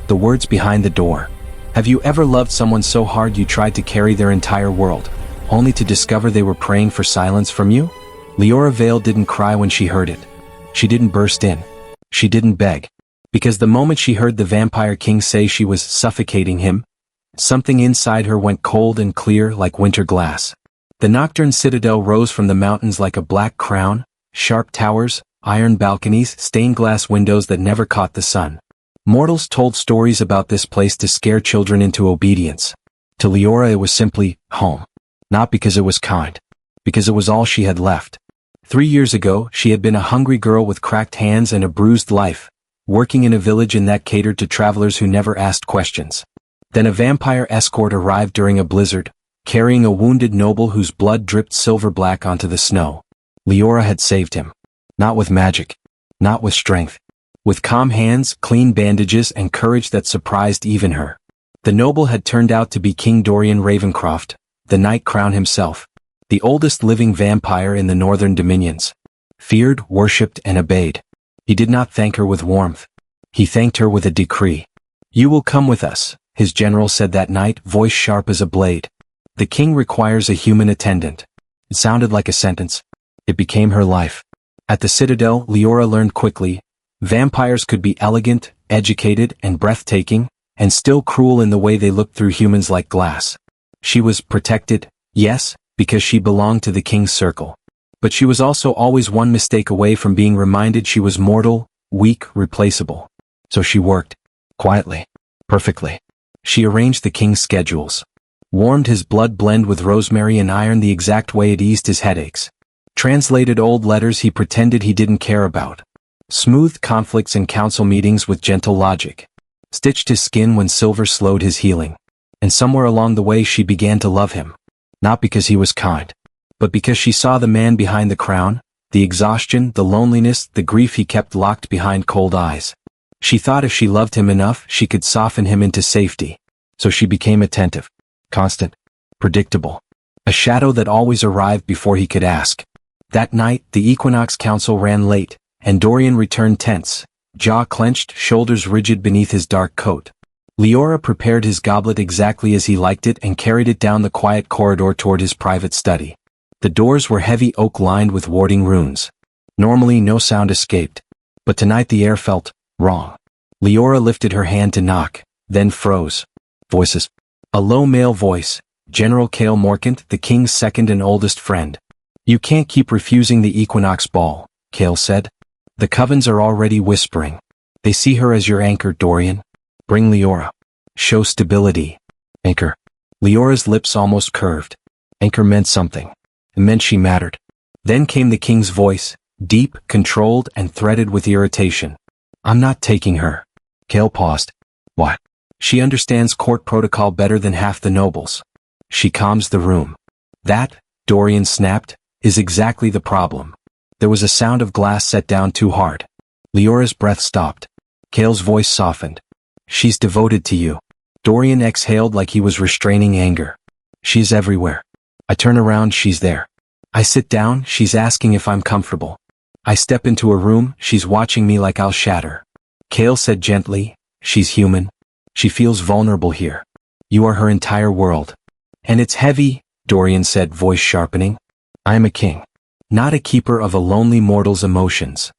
the words behind the door. Have you ever loved someone so hard you tried to carry their entire world, only to discover they were praying for silence from you? Liora Vale didn't cry when she heard it. She didn't burst in. She didn't beg. Because the moment she heard the Vampire King say she was suffocating him, something inside her went cold and clear like winter glass. The Nocturne Citadel rose from the mountains like a black crown, sharp towers, iron balconies, stained glass windows that never caught the sun. Mortals told stories about this place to scare children into obedience. To Liora it was simply home. Not because it was kind. Because it was all she had left. 3 years ago, she had been a hungry girl with cracked hands and a bruised life, working in a village that catered to travelers who never asked questions. Then a vampire escort arrived during a blizzard, carrying a wounded noble whose blood dripped silver black onto the snow. Liora had saved him. Not with magic. Not with strength. With calm hands, clean bandages, and courage that surprised even her. The noble had turned out to be King Dorian Ravencroft, the Night Crown himself. The oldest living vampire in the northern dominions. Feared, worshipped, and obeyed. He did not thank her with warmth. He thanked her with a decree. "You will come with us," his general said that night, voice sharp as a blade. "The king requires a human attendant." It sounded like a sentence. It became her life. At the Citadel, Liora learned quickly, vampires could be elegant, educated, and breathtaking, and still cruel in the way they looked through humans like glass. She was protected, yes, because she belonged to the king's circle. But she was also always one mistake away from being reminded she was mortal, weak, replaceable. So she worked. Quietly. Perfectly. She arranged the king's schedules. Warmed his blood blend with rosemary and iron the exact way it eased his headaches. Translated old letters he pretended he didn't care about. Smoothed conflicts and council meetings with gentle logic. Stitched his skin when silver slowed his healing. And somewhere along the way she began to love him. Not because he was kind, but because she saw the man behind the crown, the exhaustion, the loneliness, the grief he kept locked behind cold eyes. She thought if she loved him enough, she could soften him into safety. So she became attentive, constant, predictable. A shadow that always arrived before he could ask. That night, the Equinox Council ran late, and Dorian returned tense, jaw clenched, shoulders rigid beneath his dark coat. Liora prepared his goblet exactly as he liked it and carried it down the quiet corridor toward his private study. The doors were heavy oak lined with warding runes. Normally no sound escaped, but tonight the air felt wrong. Liora lifted her hand to knock, then froze. Voices. A low male voice, General Cale Morcant, the king's second and oldest friend. "You can't keep refusing the Equinox Ball," Cale said. "The covens are already whispering. They see her as your anchor, Dorian. Bring Liora. Show stability. Anchor." Leora's lips almost curved. Anchor meant something. It meant she mattered. Then came the king's voice, deep, controlled, and threaded with irritation. "I'm not taking her." Cale paused. "What?" "She understands court protocol better than half the nobles. She calms the room." "That," Dorian snapped, "is exactly the problem." There was a sound of glass set down too hard. Leora's breath stopped. Cale's voice softened. "She's devoted to you." Dorian exhaled like he was restraining anger. "She's everywhere. I turn around, she's there. I sit down, she's asking if I'm comfortable. I step into a room, she's watching me like I'll shatter." Cale said gently, "She's human. She feels vulnerable here. You are her entire world." "And it's heavy," Dorian said, voice sharpening. "I am a king. Not a keeper of a lonely mortal's emotions."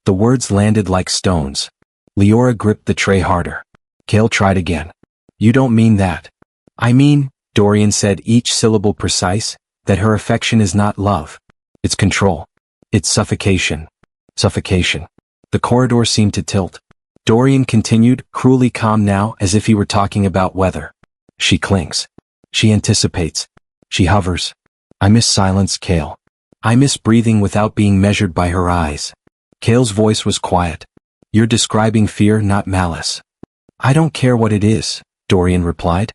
The words landed like stones. Liora gripped the tray harder. Cale tried again. "You don't mean that." "I mean," Dorian said, each syllable precise, "that her affection is not love. It's control. It's suffocation." Suffocation. The corridor seemed to tilt. Dorian continued, cruelly calm now, as if he were talking about weather. "She clings. She anticipates. She hovers. I miss silence, Cale. I miss breathing without being measured by her eyes." Cale's voice was quiet. "You're describing fear, not malice." "I don't care what it is," Dorian replied.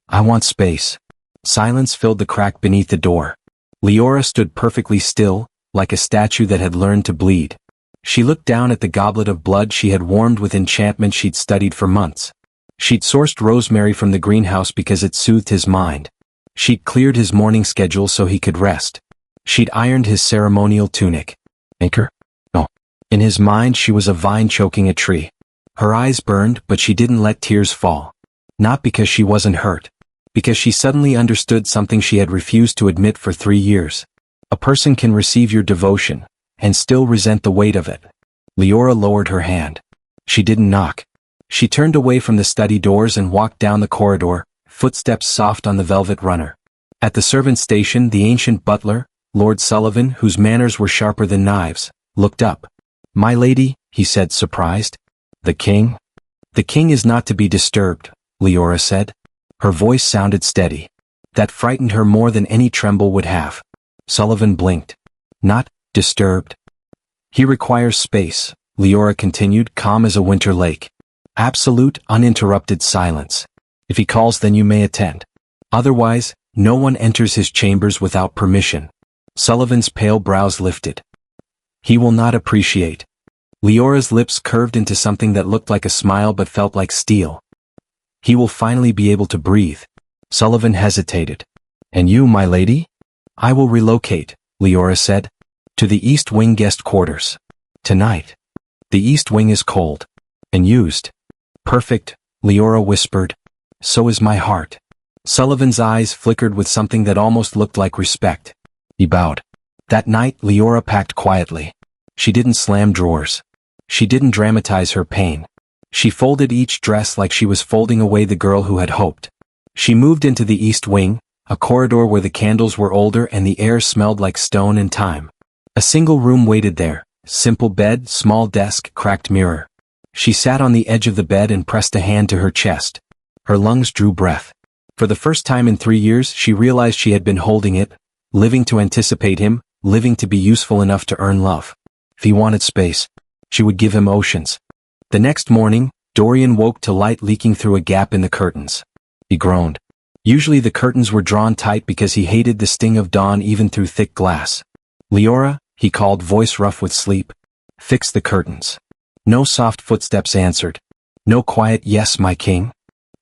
"I want space." Silence filled the crack beneath the door. Liora stood perfectly still, like a statue that had learned to bleed. She looked down at the goblet of blood she had warmed with enchantment she'd studied for months. She'd sourced rosemary from the greenhouse because it soothed his mind. She'd cleared his morning schedule so he could rest. She'd ironed his ceremonial tunic. Anchor? No. In his mind she was a vine choking a tree. Her eyes burned, but she didn't let tears fall. Not because she wasn't hurt. Because she suddenly understood something she had refused to admit for 3 years. A person can receive your devotion, and still resent the weight of it. Liora lowered her hand. She didn't knock. She turned away from the study doors and walked down the corridor, footsteps soft on the velvet runner. At the servant station, the ancient butler, Lord Sullivan, whose manners were sharper than knives, looked up. "My lady," he said, surprised. "The king?" "The king is not to be disturbed," Liora said. Her voice sounded steady. That frightened her more than any tremble would have. Sullivan blinked. "Not disturbed?" "He requires space," Liora continued, calm as a winter lake. "Absolute, uninterrupted silence. If he calls, then you may attend. Otherwise, no one enters his chambers without permission." Sullivan's pale brows lifted. "He will not appreciate." Liora's lips curved into something that looked like a smile but felt like steel. "He will finally be able to breathe." Sullivan hesitated. "And you, my lady?" "I will relocate," Liora said. "To the East Wing guest quarters. Tonight. The East Wing is cold. And used." "Perfect," Liora whispered. "So is my heart." Sullivan's eyes flickered with something that almost looked like respect. He bowed. That night, Liora packed quietly. She didn't slam drawers. She didn't dramatize her pain. She folded each dress like she was folding away the girl who had hoped. She moved into the East Wing, a corridor where the candles were older and the air smelled like stone and time. A single room waited there, simple bed, small desk, cracked mirror. She sat on the edge of the bed and pressed a hand to her chest. Her lungs drew breath. For the first time in 3 years she realized she had been holding it, living to anticipate him, living to be useful enough to earn love. If he wanted space, she would give him oceans. The next morning, Dorian woke to light leaking through a gap in the curtains. He groaned. Usually the curtains were drawn tight because he hated the sting of dawn even through thick glass. "Liora," he called, voice rough with sleep. "Fix the curtains." No soft footsteps answered. No quiet "Yes, my king."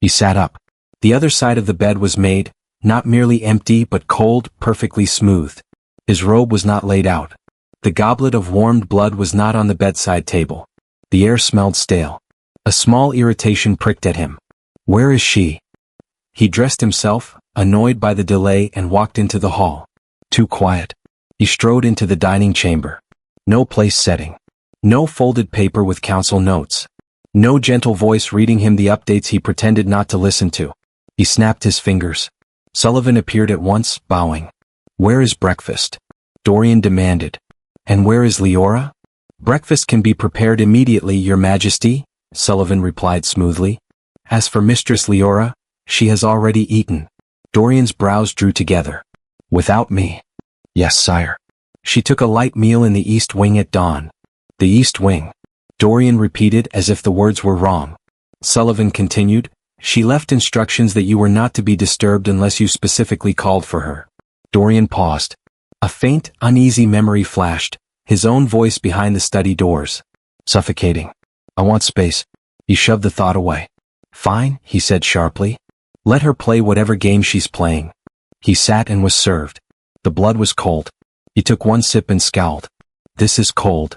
He sat up. The other side of the bed was made, not merely empty but cold, perfectly smooth. His robe was not laid out. The goblet of warmed blood was not on the bedside table. The air smelled stale. A small irritation pricked at him. Where is she? He dressed himself, annoyed by the delay, and walked into the hall. Too quiet. He strode into the dining chamber. No place setting. No folded paper with council notes. No gentle voice reading him the updates he pretended not to listen to. He snapped his fingers. Sullivan appeared at once, bowing. "Where is breakfast?" Dorian demanded. "And where is Liora?" "Breakfast can be prepared immediately, Your Majesty," Sullivan replied smoothly. "As for Mistress Liora, she has already eaten." Dorian's brows drew together. "Without me?" "Yes, sire. She took a light meal in the East Wing at dawn." "The East Wing," Dorian repeated as if the words were wrong. Sullivan continued, "She left instructions that you were not to be disturbed unless you specifically called for her." Dorian paused. A faint, uneasy memory flashed, his own voice behind the study doors. "Suffocating. I want space." He shoved the thought away. "Fine," he said sharply. "Let her play whatever game she's playing." He sat and was served. The blood was cold. He took one sip and scowled. "This is cold."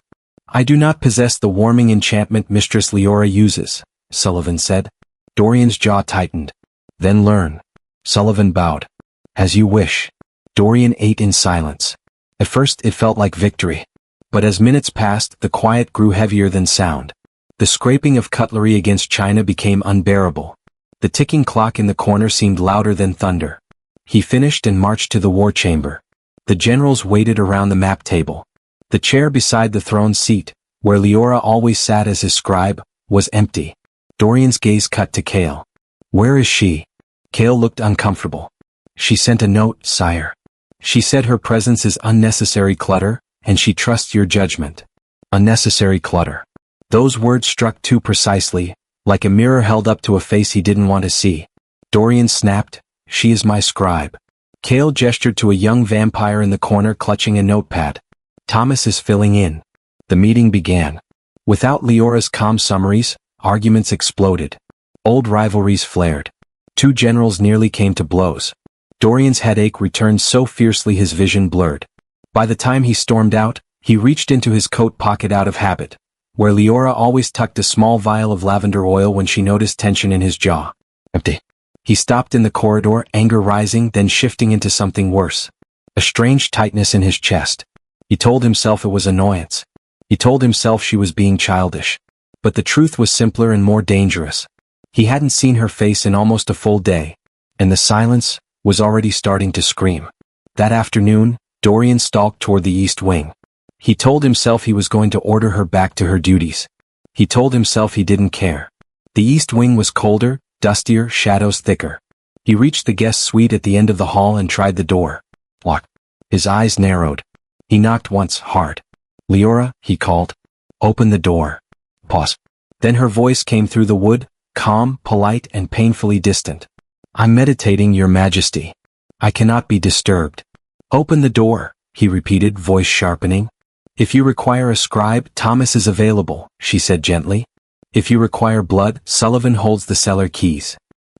"I do not possess the warming enchantment Mistress Liora uses," Sullivan said. Dorian's jaw tightened. "Then learn." Sullivan bowed. "As you wish." Dorian ate in silence. At first it felt like victory. But as minutes passed, the quiet grew heavier than sound. The scraping of cutlery against china became unbearable. The ticking clock in the corner seemed louder than thunder. He finished and marched to the war chamber. The generals waited around the map table. The chair beside the throne seat, where Liora always sat as his scribe, was empty. Dorian's gaze cut to Kale. "Where is she?" Kale looked uncomfortable. "She sent a note, sire. She said her presence is unnecessary clutter, and she trusts your judgment." Unnecessary clutter. Those words struck too precisely, like a mirror held up to a face he didn't want to see. Dorian snapped, "She is my scribe." Kale gestured to a young vampire in the corner clutching a notepad. "Thomas is filling in." The meeting began. Without Liora's calm summaries, arguments exploded. Old rivalries flared. Two generals nearly came to blows. Dorian's headache returned so fiercely his vision blurred. By the time he stormed out, he reached into his coat pocket out of habit. where Liora always tucked a small vial of lavender oil when she noticed tension in his jaw. Empty. He stopped in the corridor, anger rising, then shifting into something worse. A strange tightness in his chest. He told himself it was annoyance. He told himself she was being childish. But the truth was simpler and more dangerous. He hadn't seen her face in almost a full day, and the silence was already starting to scream. That afternoon, Dorian stalked toward the East Wing. He told himself he was going to order her back to her duties. He told himself he didn't care. The East Wing was colder, dustier, shadows thicker. He reached the guest suite at the end of the hall and tried the door. Locked. His eyes narrowed. He knocked once, hard. Liora, he called. Open the door. Pause. Then her voice came through the wood, calm, polite, and painfully distant. I'm meditating, Your Majesty. I cannot be disturbed. Open the door, he repeated, voice sharpening. If you require a scribe, Thomas is available, she said gently. If you require blood, Sullivan holds the cellar keys.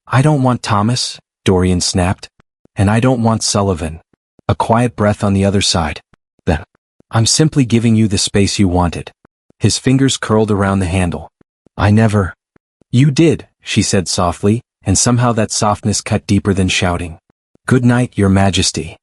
I don't want Thomas, Dorian snapped. And I don't want Sullivan. A quiet breath on the other side. Then, I'm simply giving you the space you wanted. His fingers curled around the handle. I never. You did, she said softly, and somehow that softness cut deeper than shouting. Good night, Your Majesty.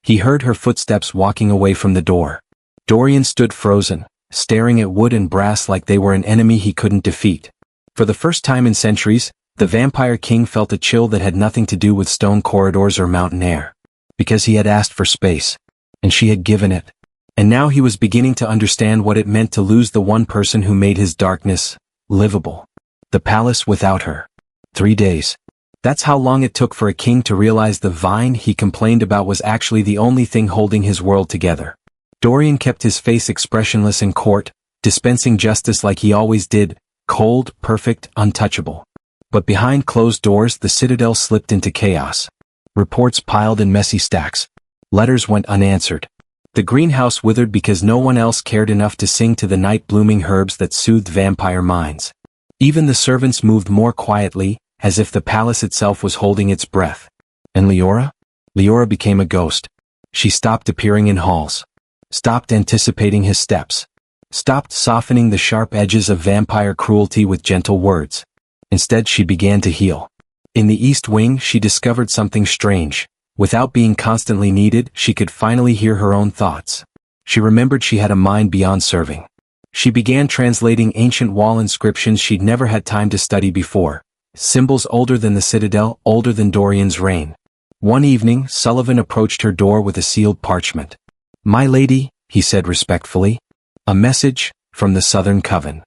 He heard her footsteps walking away from the door. Dorian stood frozen, staring at wood and brass like they were an enemy he couldn't defeat. For the first time in centuries, the Vampire King felt a chill that had nothing to do with stone corridors or mountain air. Because he had asked for space. And she had given it. And now he was beginning to understand what it meant to lose the one person who made his darkness livable. The palace without her. 3 days. That's how long it took for a king to realize the vine he complained about was actually the only thing holding his world together. Dorian kept his face expressionless in court, dispensing justice like he always did, cold, perfect, untouchable. But behind closed doors the citadel slipped into chaos. Reports piled in messy stacks. Letters went unanswered. The greenhouse withered because no one else cared enough to sing to the night-blooming herbs that soothed vampire minds. Even the servants moved more quietly, as if the palace itself was holding its breath. And Liora? Liora became a ghost. She stopped appearing in halls. Stopped anticipating his steps. Stopped softening the sharp edges of vampire cruelty with gentle words. Instead she began to heal. In the East Wing she discovered something strange. Without being constantly needed, she could finally hear her own thoughts. She remembered she had a mind beyond serving. She began translating ancient wall inscriptions she'd never had time to study before. Symbols older than the citadel, older than Dorian's reign. One evening, Sullivan approached her door with a sealed parchment. My lady, he said respectfully. A message, from the Southern Coven.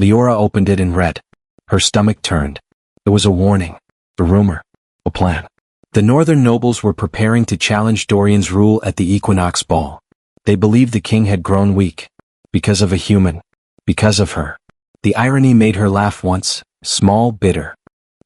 Liora opened it and read. Her stomach turned. It was a warning. A rumor. A plan. The northern nobles were preparing to challenge Dorian's rule at the Equinox Ball. They believed the king had grown weak. Because of a human. Because of her. The irony made her laugh once, small, bitter.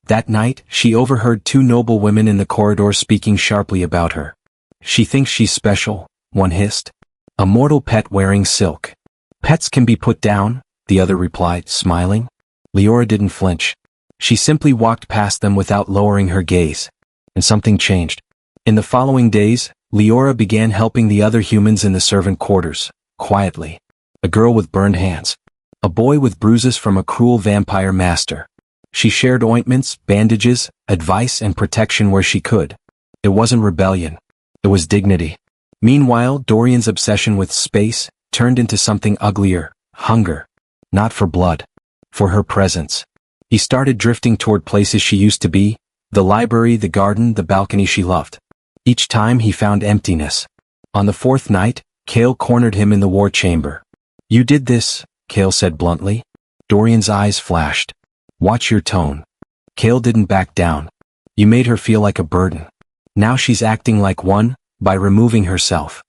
That night, she overheard 2 noble women in the corridor speaking sharply about her. She thinks she's special, one hissed. A mortal pet wearing silk. Pets can be put down, the other replied, smiling. Liora didn't flinch. She simply walked past them without lowering her gaze. And something changed. In the following days, Liora began helping the other humans in the servant quarters, quietly. A girl with burned hands. A boy with bruises from a cruel vampire master. She shared ointments, bandages, advice, and protection where she could. It wasn't rebellion. It was dignity. Meanwhile, Dorian's obsession with space turned into something uglier, hunger. Not for blood. For her presence. He started drifting toward places she used to be, the library, the garden, the balcony she loved. Each time he found emptiness. On the 4th night, Kale cornered him in the war chamber. You did this, Kale said bluntly. Dorian's eyes flashed. Watch your tone. Kale didn't back down. You made her feel like a burden. Now she's acting like one, by removing herself.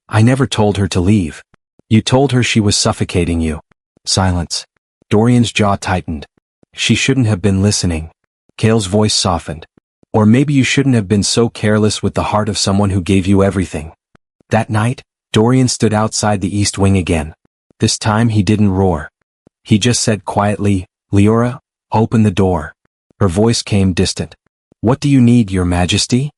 I never told her to leave. You told her she was suffocating you. Silence. Dorian's jaw tightened. She shouldn't have been listening. Kale's voice softened. Or maybe you shouldn't have been so careless with the heart of someone who gave you everything. That night, Dorian stood outside the East Wing again. This time he didn't roar. He just said quietly, Liora, open the door. Her voice came distant. What do you need, Your Majesty?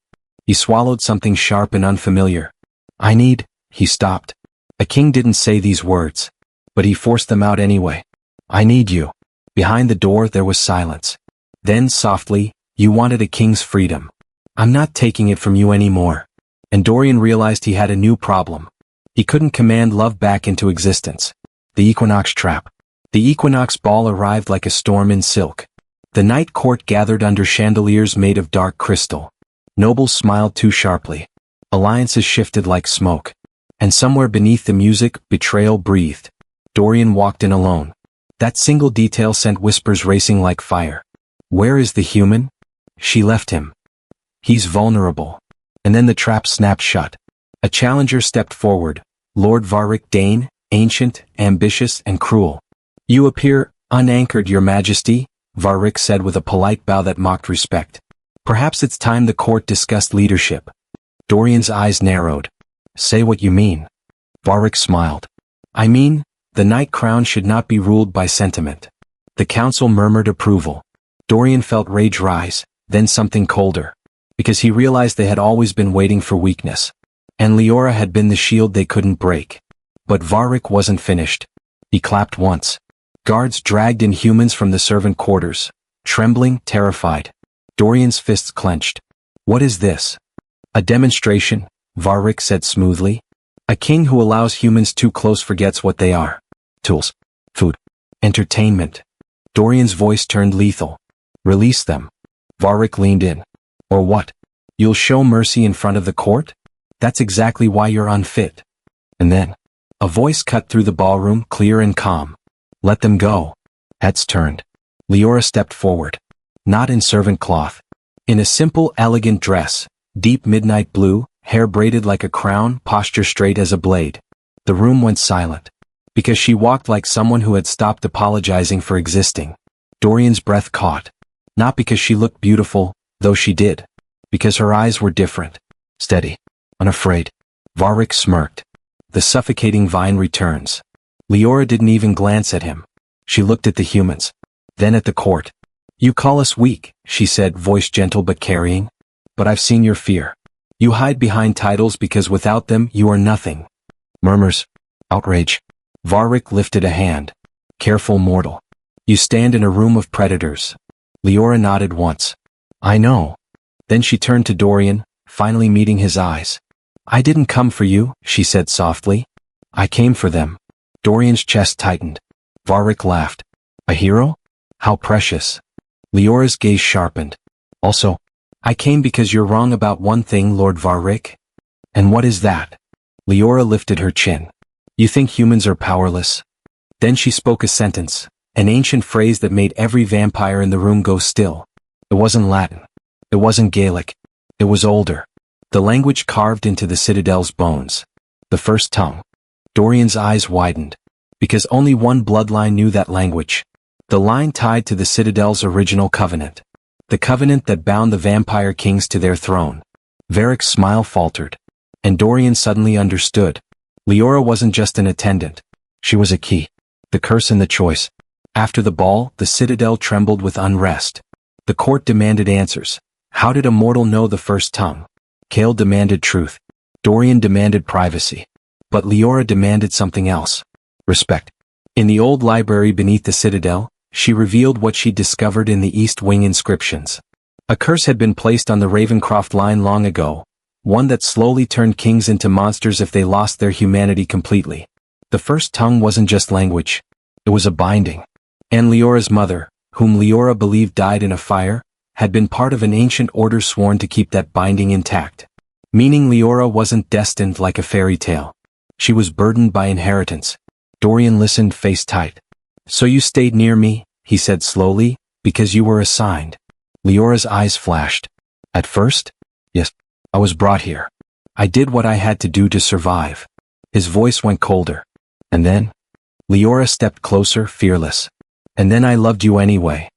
He swallowed something sharp and unfamiliar. I need, he stopped. A king didn't say these words. But he forced them out anyway. I need you. Behind the door there was silence. Then softly, you wanted a king's freedom. I'm not taking it from you anymore. And Dorian realized he had a new problem. He couldn't command love back into existence. The Equinox trap. The Equinox Ball arrived like a storm in silk. The night court gathered under chandeliers made of dark crystal. Nobles smiled too sharply. Alliances shifted like smoke. And somewhere beneath the music, betrayal breathed. Dorian walked in alone. That single detail sent whispers racing like fire. Where is the human? She left him. He's vulnerable. And then the trap snapped shut. A challenger stepped forward. Lord Varric Dane, ancient, ambitious, and cruel. You appear unanchored, Your Majesty, Varric said with a polite bow that mocked respect. Perhaps it's time the court discussed leadership. Dorian's eyes narrowed. Say what you mean. Varric smiled. I mean, the Night Crown should not be ruled by sentiment. The council murmured approval. Dorian felt rage rise, then something colder. Because he realized they had always been waiting for weakness. And Liora had been the shield they couldn't break. But Varric wasn't finished. He clapped once. Guards dragged in humans from the servant quarters. Trembling, terrified. Dorian's fists clenched. What is this? A demonstration, Varric said smoothly. A king who allows humans too close forgets what they are. Tools. Food. Entertainment. Dorian's voice turned lethal. Release them. Varric leaned in. Or what? You'll show mercy in front of the court? That's exactly why you're unfit. And then, a voice cut through the ballroom, clear and calm. Let them go. Heads turned. Liora stepped forward. Not in servant cloth. In a simple, elegant dress, deep midnight blue, hair braided like a crown, posture straight as a blade. The room went silent. Because she walked like someone who had stopped apologizing for existing. Dorian's breath caught. Not because she looked beautiful, though she did. Because her eyes were different. Steady. Unafraid. Varric smirked. The suffocating vine returns. Liora didn't even glance at him. She looked at the humans. Then at the court. You call us weak, she said, voice gentle but carrying. But I've seen your fear. You hide behind titles because without them you are nothing. Murmurs. Outrage. Varric lifted a hand. Careful, mortal. You stand in a room of predators. Liora nodded once. I know. Then she turned to Dorian, finally meeting his eyes. I didn't come for you, she said softly. I came for them. Dorian's chest tightened. Varric laughed. A hero? How precious. Liora's gaze sharpened. Also, I came because you're wrong about one thing, Lord Varric. And what is that? Liora lifted her chin. You think humans are powerless? Then she spoke a sentence, an ancient phrase that made every vampire in the room go still. It wasn't Latin. It wasn't Gaelic. It was older. The language carved into the citadel's bones. The first tongue. Dorian's eyes widened. Because only one bloodline knew that language. The line tied to the citadel's original covenant. The covenant that bound the vampire kings to their throne. Varric's smile faltered. And Dorian suddenly understood. Liora wasn't just an attendant. She was a key. The curse and the choice. After the ball, the citadel trembled with unrest. The court demanded answers. How did a mortal know the first tongue? Cale demanded truth. Dorian demanded privacy. But Liora demanded something else. Respect. In the old library beneath the citadel, she revealed what she'd discovered in the East Wing inscriptions. A curse had been placed on the Ravencroft line long ago, one that slowly turned kings into monsters if they lost their humanity completely. The first tongue wasn't just language. It was a binding. And Liora's mother, whom Liora believed died in a fire, had been part of an ancient order sworn to keep that binding intact. Meaning Liora wasn't destined like a fairy tale. She was burdened by inheritance. Dorian listened, face tight. So you stayed near me, he said slowly, because you were assigned. Liora's eyes flashed. At first? Yes. I was brought here. I did what I had to do to survive. His voice went colder. And then? Liora stepped closer, fearless. And then I loved you anyway.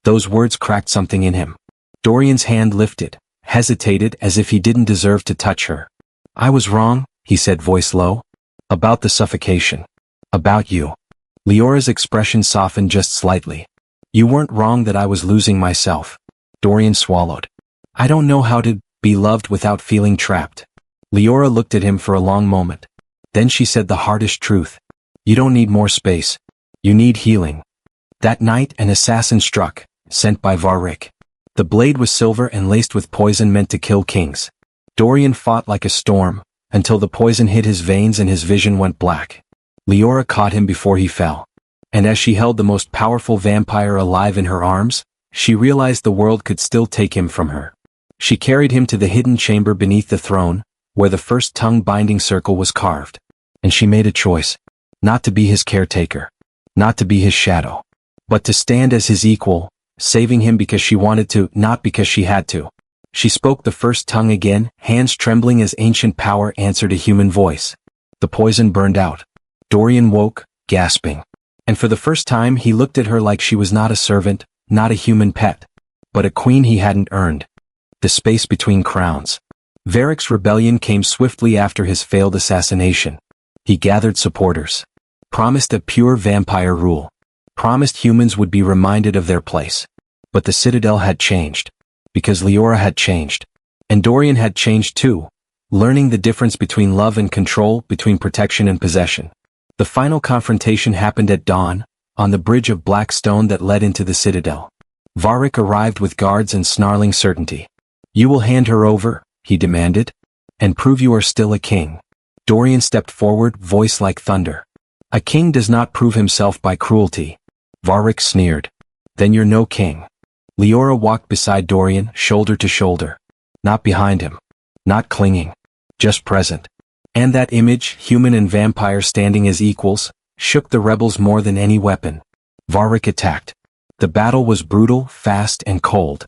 Those words cracked something in him. Dorian's hand lifted, hesitated as if he didn't deserve to touch her. I was wrong, he said, voice low. About the suffocation. About you. Liora's expression softened just slightly. You weren't wrong that I was losing myself. Dorian swallowed. I don't know how to be loved without feeling trapped. Liora looked at him for a long moment. Then she said the hardest truth. You don't need more space. You need healing. That night an assassin struck, sent by Varric. The blade was silver and laced with poison meant to kill kings. Dorian fought like a storm, until the poison hit his veins and his vision went black. Liora caught him before he fell. And as she held the most powerful vampire alive in her arms, she realized the world could still take him from her. She carried him to the hidden chamber beneath the throne, where the first tongue-binding circle was carved. And she made a choice. Not to be his caretaker. Not to be his shadow. But to stand as his equal, saving him because she wanted to, not because she had to. She spoke the first tongue again, hands trembling as ancient power answered a human voice. The poison burned out. Dorian woke, gasping. And for the first time he looked at her like she was not a servant, not a human pet, but a queen he hadn't earned. The space between crowns. Varric's rebellion came swiftly after his failed assassination. He gathered supporters. Promised a pure vampire rule. Promised humans would be reminded of their place. But the Citadel had changed. Because Liora had changed. And Dorian had changed too, learning the difference between love and control, between protection and possession. The final confrontation happened at dawn, on the bridge of black stone that led into the Citadel. Varric arrived with guards and snarling certainty. You will hand her over, he demanded, and prove you are still a king. Dorian stepped forward, voice like thunder. A king does not prove himself by cruelty. Varric sneered. Then you're no king. Liora walked beside Dorian, shoulder to shoulder. Not behind him. Not clinging. Just present. And that image, human and vampire standing as equals, shook the rebels more than any weapon. Varric attacked. The battle was brutal, fast, and cold.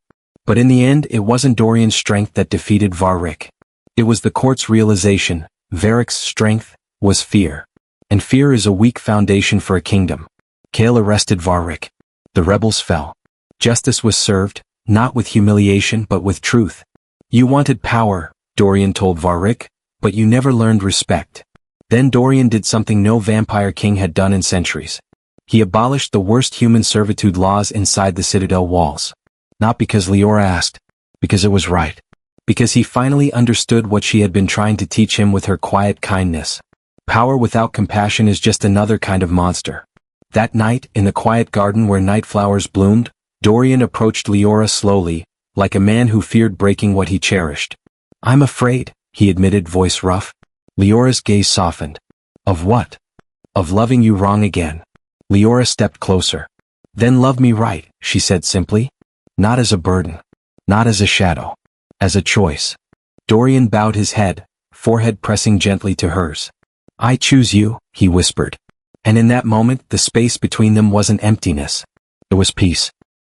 But in the end it wasn't Dorian's strength that defeated Varric. It was the court's realization. Varric's strength was fear. And fear is a weak foundation for a kingdom. Kale arrested Varric. The rebels fell. Justice was served, not with humiliation but with truth. You wanted power, Dorian told Varric, but you never learned respect. Then Dorian did something no vampire king had done in centuries. He abolished the worst human servitude laws inside the Citadel walls. Not because Liora asked, because it was right. Because he finally understood what she had been trying to teach him with her quiet kindness. Power without compassion is just another kind of monster. That night, in the quiet garden where night flowers bloomed, Dorian approached Liora slowly, like a man who feared breaking what he cherished. I'm afraid, he admitted, voice rough. Leora's gaze softened. Of what? Of loving you wrong again. Liora stepped closer. Then love me right, she said simply. Not as a burden. Not as a shadow. As a choice. Dorian bowed his head, forehead pressing gently to hers. I choose you, he whispered. And in that moment the space between them wasn't emptiness. It was peace.